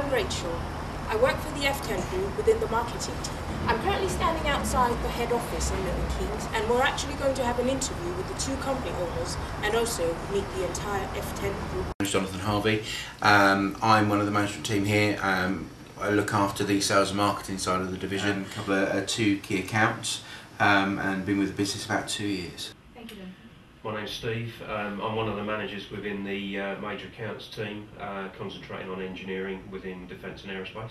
I'm Rachel. I work for the F10 Group within the marketing team. I'm currently standing outside the head office in Milton Keynes, and we're actually going to have an interview with the two company owners and also meet the entire F10 Group. I'm Jonathan Harvey. I'm one of the management team here. I look after the sales and marketing side of the division, cover two key accounts, and been with the business about 2 years. Thank you. My name's Steve. I'm one of the managers within the major accounts team, concentrating on engineering within defence and aerospace.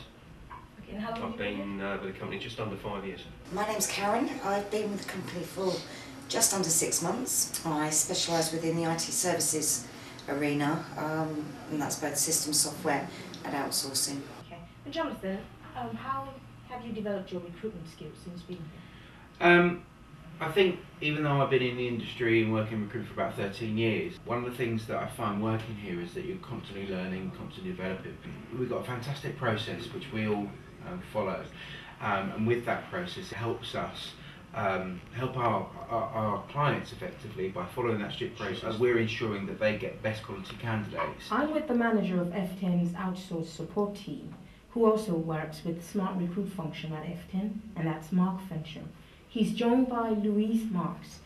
Okay, and how long I've been with the company just under 5 years. My name's Karen. I've been with the company for just under 6 months. I specialise within the IT services arena, and that's both system software and outsourcing. Okay. And Jonathan, how have you developed your recruitment skills since being here? I think even though I've been in the industry and working in recruitment for about 13 years, one of the things that I find working here is that you're constantly learning, constantly developing. We've got a fantastic process which we all follow, and with that process it helps us help our clients effectively by following that strict process. We're ensuring that they get best quality candidates. I'm with the manager of F10's outsourced support team, who also works with the Smart Recruit function at F10, and that's Mark Fensham. He's joined by Louise Marks,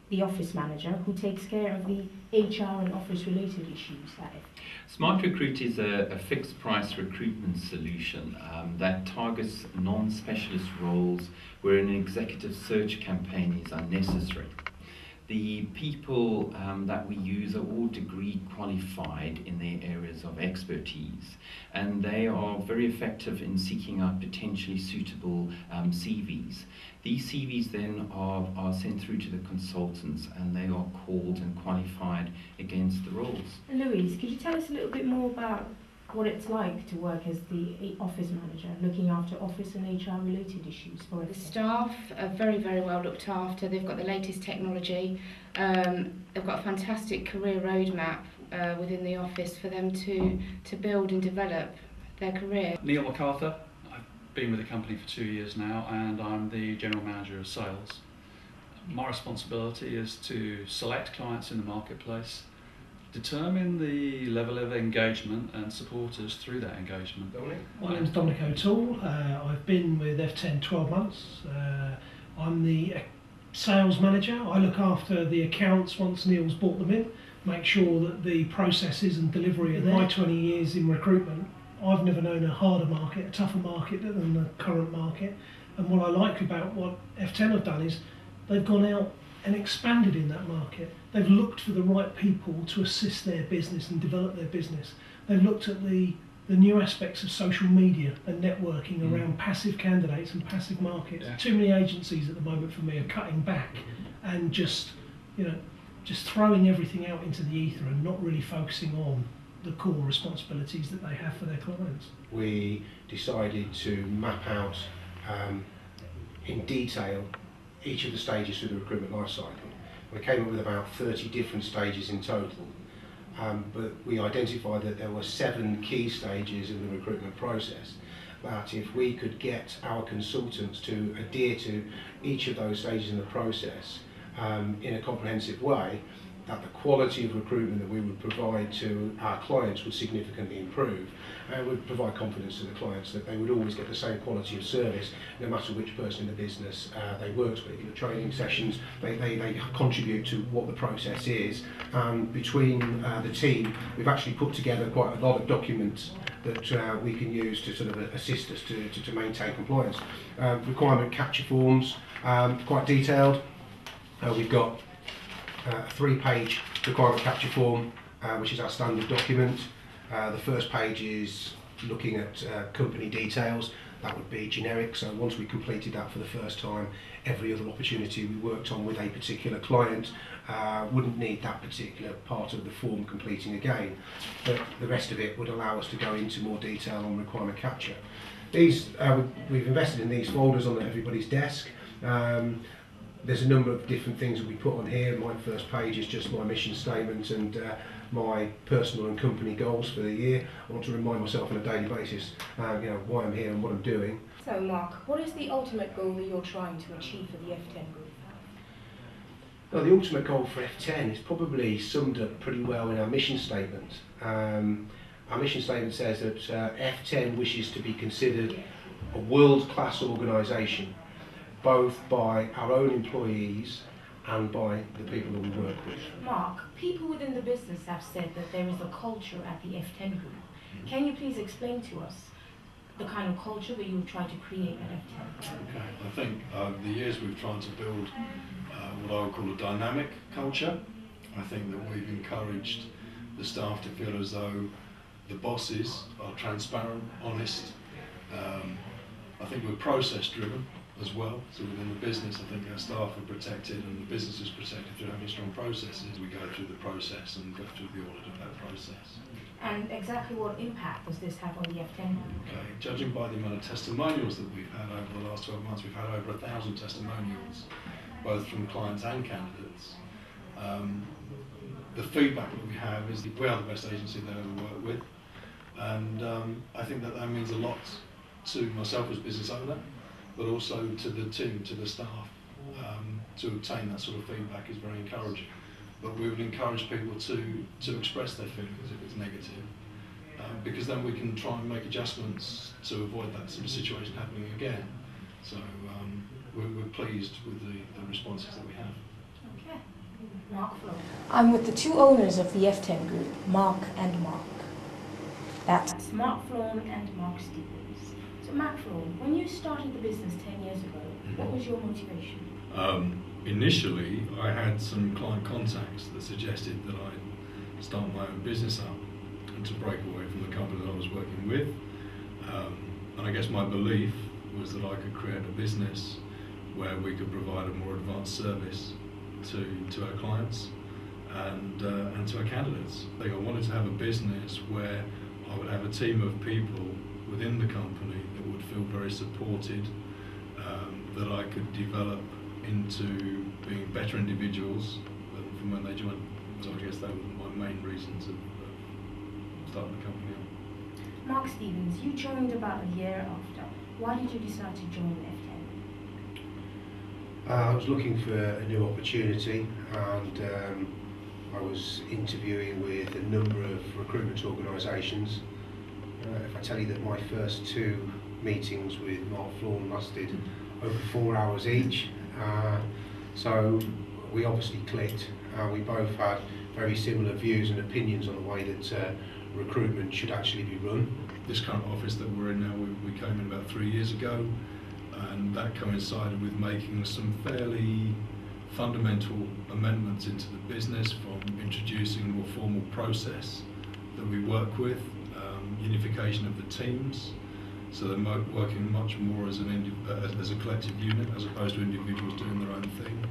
the office manager, who takes care of the HR and office-related issues at F10. Smart Recruit is a fixed-price recruitment solution that targets non-specialist roles where an executive search campaign is unnecessary. The people that we use are all degree qualified in their areas of expertise, and they are very effective in seeking out potentially suitable CVs. These CVs then are sent through to the consultants, and they are called and qualified against the roles. And Louise, could you tell us a little bit more about what it's like to work as the office manager, looking after office and HR related issues for The F10? staff are very, very well looked after. They've got the latest technology. They've got a fantastic career roadmap within the office for them to build and develop their career. Neil MacArthur. I've been with the company for 2 years now, and I'm the general manager of sales. My responsibility is to select clients in the marketplace, determine the level of engagement and support us through that engagement. My name's Dominic O'Toole. I've been with F10 12 months. I'm the sales manager. I look after the accounts once Neil's brought them in, make sure that the processes and delivery are there. In my 20 years in recruitment, I've never known a harder market, a tougher market than the current market. And what I like about what F10 have done is they've gone out and expanded in that market. They've looked for the right people to assist their business and develop their business. They've looked at the new aspects of social media and networking around passive candidates and passive markets. Yeah. Too many agencies at the moment for me are cutting back and just throwing everything out into the ether and not really focusing on the core responsibilities that they have for their clients. We decided to map out in detail each of the stages through the recruitment life cycle. We came up with about 30 different stages in total, but we identified that there were 7 key stages in the recruitment process, that if we could get our consultants to adhere to each of those stages in the process in a comprehensive way, that the quality of recruitment that we would provide to our clients would significantly improve, and would provide confidence to the clients that they would always get the same quality of service no matter which person in the business they worked with. The training sessions, they contribute to what the process is, and between the team we've actually put together quite a lot of documents that we can use to sort of assist us to maintain compliance. Requirement capture forms, quite detailed. We've got a 3-page requirement capture form, which is our standard document. The first page is looking at company details. That would be generic, so once we completed that for the first time, every other opportunity we worked on with a particular client wouldn't need that particular part of the form completing again. But the rest of it would allow us to go into more detail on requirement capture. These, we've invested in these folders on everybody's desk. There's a number of different things that we put on here. My first page is just my mission statement and my personal and company goals for the year. I want to remind myself on a daily basis, why I'm here and what I'm doing. So Mark, what is the ultimate goal that you're trying to achieve for the F10 Group? Well, the ultimate goal for F10 is probably summed up pretty well in our mission statement. our mission statement says that F10 wishes to be considered a world-class organisation, both by our own employees and by the people that we work with. Mark, people within the business have said that there is a culture at the F10 Group. Can you please explain to us the kind of culture that you would try to create at F10? Okay, I think over the years we've tried to build what I would call a dynamic culture. I think that we've encouraged the staff to feel as though the bosses are transparent, honest. I think we're process driven as well, so within the business I think our staff are protected and the business is protected through having strong processes. We go through the process and go through the audit of that process. And exactly what impact does this have on the F10 Group? Okay, judging by the amount of testimonials that we've had over the last 12 months, we've had over 1,000 testimonials, both from clients and candidates. The feedback that we have is that we are the best agency they've ever worked with, and I think that means a lot to myself as business owner, but also to the team, to the staff. To obtain that sort of feedback is very encouraging. But we would encourage people to express their feelings if it's negative, because then we can try and make adjustments to avoid that sort of situation happening again. So we're pleased with the responses that we have. Okay. Mark Flo. I'm with the two owners of the F10 Group, Mark and Mark. That's Mark Flown and Mark Stevens. So Mark Flown, when you started the business 10 years ago, what was your motivation? Initially, I had some client contacts that suggested that I'd start my own business up and to break away from the company that I was working with. And I guess my belief was that I could create a business where we could provide a more advanced service to our clients and to our candidates. I think I wanted to have a business where I would have a team of people within the company that would feel very supported, that I could develop into being better individuals from when they joined. So I guess that was my main reasons of starting the company up. Mark Stevens, you joined about a year after. Why did you decide to join F10? I was looking for a new opportunity, and I was interviewing with a number of recruitment organisations. If I tell you that my first two meetings with Mark Flown lasted over 4 hours each, so we obviously clicked. We both had very similar views and opinions on the way that recruitment should actually be run. This current office that we're in now, we came in about 3 years ago, and that coincided with making some fairly fundamental amendments into the business, from introducing a more formal process that we work with, unification of the teams, so they're working much more as a collective unit as opposed to individuals doing their own thing.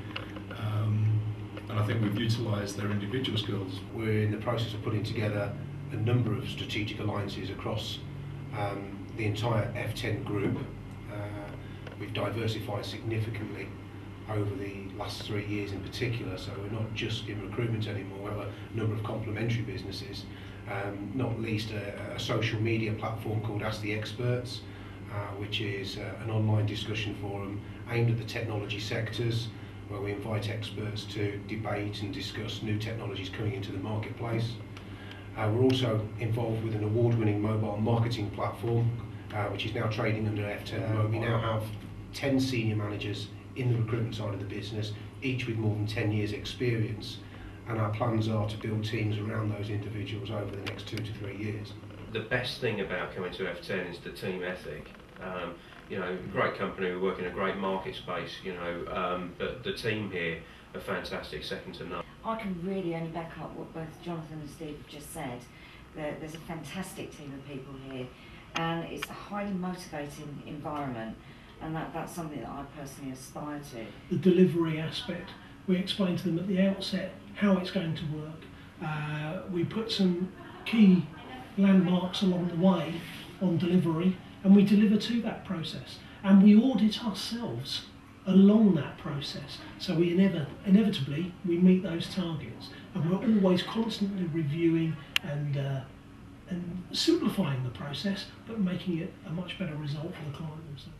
And I think we've utilised their individual skills. We're in the process of putting together a number of strategic alliances across the entire F10 Group. We've diversified significantly over the last 3 years in particular, so we're not just in recruitment anymore. We have a number of complementary businesses, not least a social media platform called Ask the Experts, which is an online discussion forum aimed at the technology sectors, where we invite experts to debate and discuss new technologies coming into the marketplace. We're also involved with an award-winning mobile marketing platform, which is now trading under F10. We now have 10 senior managers in the recruitment side of the business, each with more than 10 years experience, and our plans are to build teams around those individuals over the next 2 to 3 years. The best thing about coming to F10 is the team ethic. You know, great company, we work in a great market space, you know, but the team here are fantastic, second to none. I can really only back up what both Jonathan and Steve have just said. There's a fantastic team of people here, and it's a highly motivating environment, and that's something that I personally aspire to. The delivery aspect, we explain to them at the outset how it's going to work. We put some key landmarks along the way on delivery, and we deliver to that process, and we audit ourselves along that process, so we inevitably we meet those targets, and we're always constantly reviewing and simplifying the process, but making it a much better result for the client themselves.